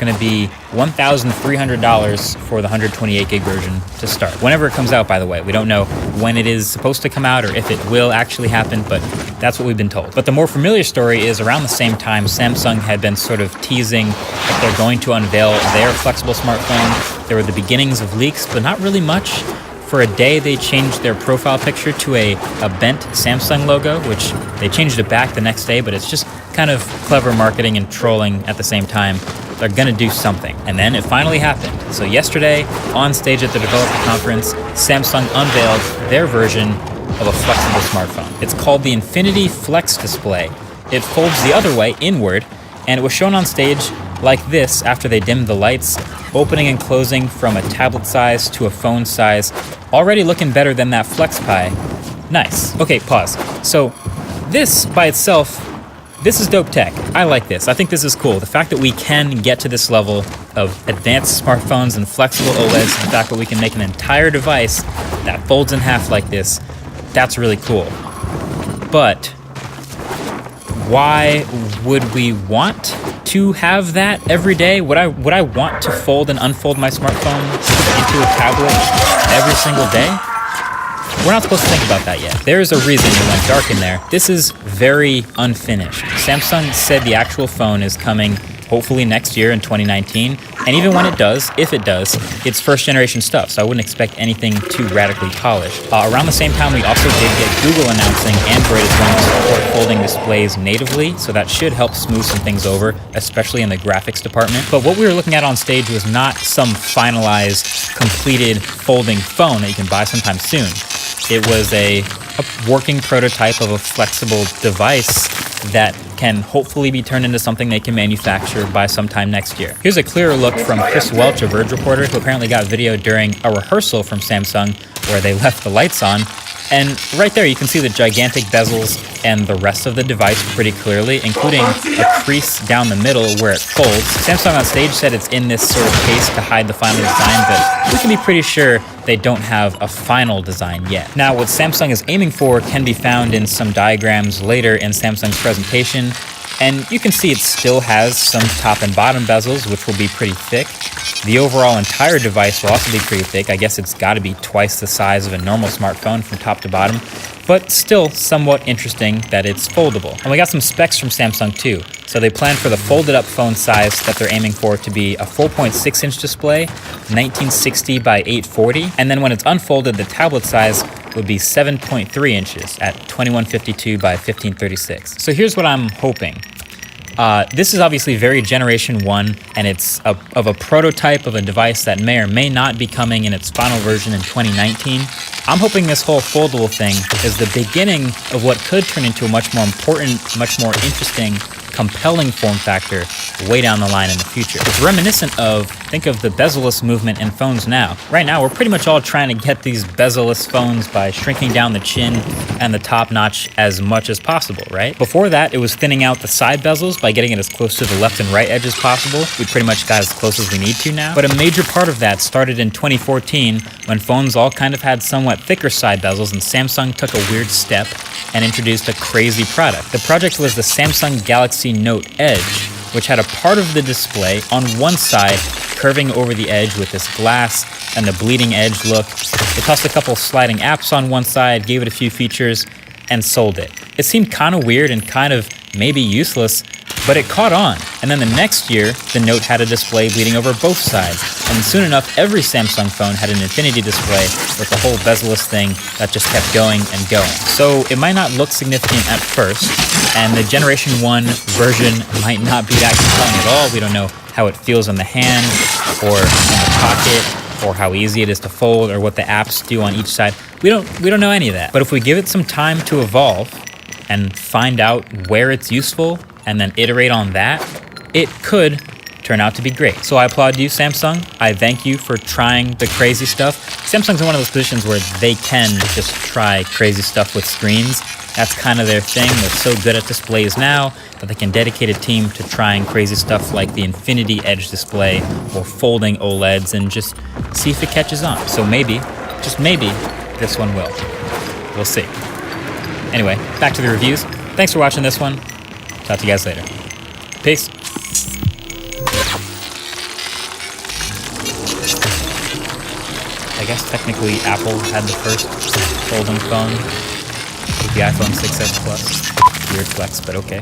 going to be $1,300 for the 128 gig version to start. Whenever it comes out, by the way. We don't know when it is supposed to come out or if it will actually happen, but that's what we've been told. But the more familiar story is around the same time, Samsung had been sort of teasing that they're going to unveil their flexible smartphone. There were the beginnings of leaks, but not really much. For a day, they changed their profile picture to a bent Samsung logo, which they changed it back the next day, but it's just kind of clever marketing and trolling at the same time. They're going to do something. And then it finally happened. So yesterday, on stage at the developer conference, Samsung unveiled their version of a flexible smartphone. It's called the Infinity Flex Display. It folds the other way, inward, and it was shown on stage like this after they dimmed the lights, opening and closing from a tablet size to a phone size, already looking better than that Flex Pi. Nice. Okay, pause. So this by itself This is dope tech. I like this. I think this is cool. The fact that we can get to this level of advanced smartphones and flexible OLEDs, the fact that we can make an entire device that folds in half like this, that's really cool. But why would we want to have that every day? Would I want to fold and unfold my smartphone into a tablet every single day? We're not supposed to think about that yet. There's a reason it went dark in there. This is very unfinished. Samsung said the actual phone is coming hopefully next year in 2019. And even when it does, if it does, it's first generation stuff, so I wouldn't expect anything too radically polished. Around the same time, we also did get Google announcing Android is going to support folding displays natively, so that should help smooth some things over, especially in the graphics department. But what we were looking at on stage was not some finalized, completed folding phone that you can buy sometime soon. It was a working prototype of a flexible device that can hopefully be turned into something they can manufacture by sometime next year. Here's a clearer look from Chris Welch, a Verge reporter, who apparently got video during a rehearsal from Samsung where they left the lights on. And right there, you can see the gigantic bezels and the rest of the device pretty clearly, including a crease down the middle where it folds. Samsung on stage said it's in this sort of case to hide the final design, but we can be pretty sure they don't have a final design yet. Now, what Samsung is aiming for can be found in some diagrams later in Samsung's presentation, and you can see it still has some top and bottom bezels, which will be pretty thick. The overall entire device will also be pretty thick. I guess it's got to be twice the size of a normal smartphone from top to bottom, but still somewhat interesting that it's foldable. And we got some specs from Samsung too. So they plan for the folded up phone size that they're aiming for to be a 4.6-inch display, 1960 by 840, and then when it's unfolded, the tablet size would be 7.3 inches at 2152 by 1536. So here's what I'm hoping. This is obviously very generation 1, and it's of a prototype of a device that may or may not be coming in its final version in 2019. I'm hoping this whole foldable thing is the beginning of what could turn into a much more important, much more interesting, compelling form factor way down the line in the future. It's reminiscent of, think of the bezel-less movement in phones now. Right now, we're pretty much all trying to get these bezel-less phones by shrinking down the chin and the top notch as much as possible, right? Before that, it was thinning out the side bezels by getting it as close to the left and right edge as possible. We pretty much got as close as we need to now. But a major part of that started in 2014 when phones all kind of had somewhat thicker side bezels, and Samsung took a weird step and introduced a crazy product. The project was the Samsung Galaxy Note Edge, which had a part of the display on one side curving over the edge with this glass and the bleeding edge look. They tossed a couple sliding apps on one side, gave it a few features, and sold it. It seemed kind of weird and kind of maybe useless, but it caught on. And then the next year, the Note had a display bleeding over both sides. And soon enough, every Samsung phone had an infinity display with the whole bezel-less thing that just kept going and going. So it might not look significant at first, and the Generation 1 version might not be that compelling at all. We don't know how it feels in the hand or in the pocket, or how easy it is to fold, or what the apps do on each side. We don't know any of that. But if we give it some time to evolve and find out where it's useful and then iterate on that, it could turn out to be great. So I applaud you, Samsung. I thank you for trying the crazy stuff. Samsung's in one of those positions where they can just try crazy stuff with screens. That's kind of their thing. They're so good at displays now that they can dedicate a team to trying crazy stuff like the Infinity Edge display or folding OLEDs and just see if it catches on. So maybe, just maybe, this one will. We'll see. Anyway, back to the reviews. Thanks for watching this one. Talk to you guys later. Peace. I guess technically Apple had the first folding phone with the iPhone 6s Plus. Weird flex, but okay.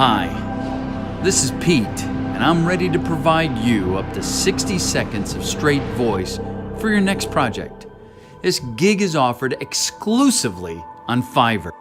Hi, this is Pete, and I'm ready to provide you up to 60 seconds of straight voice for your next project. This gig is offered exclusively on Fiverr.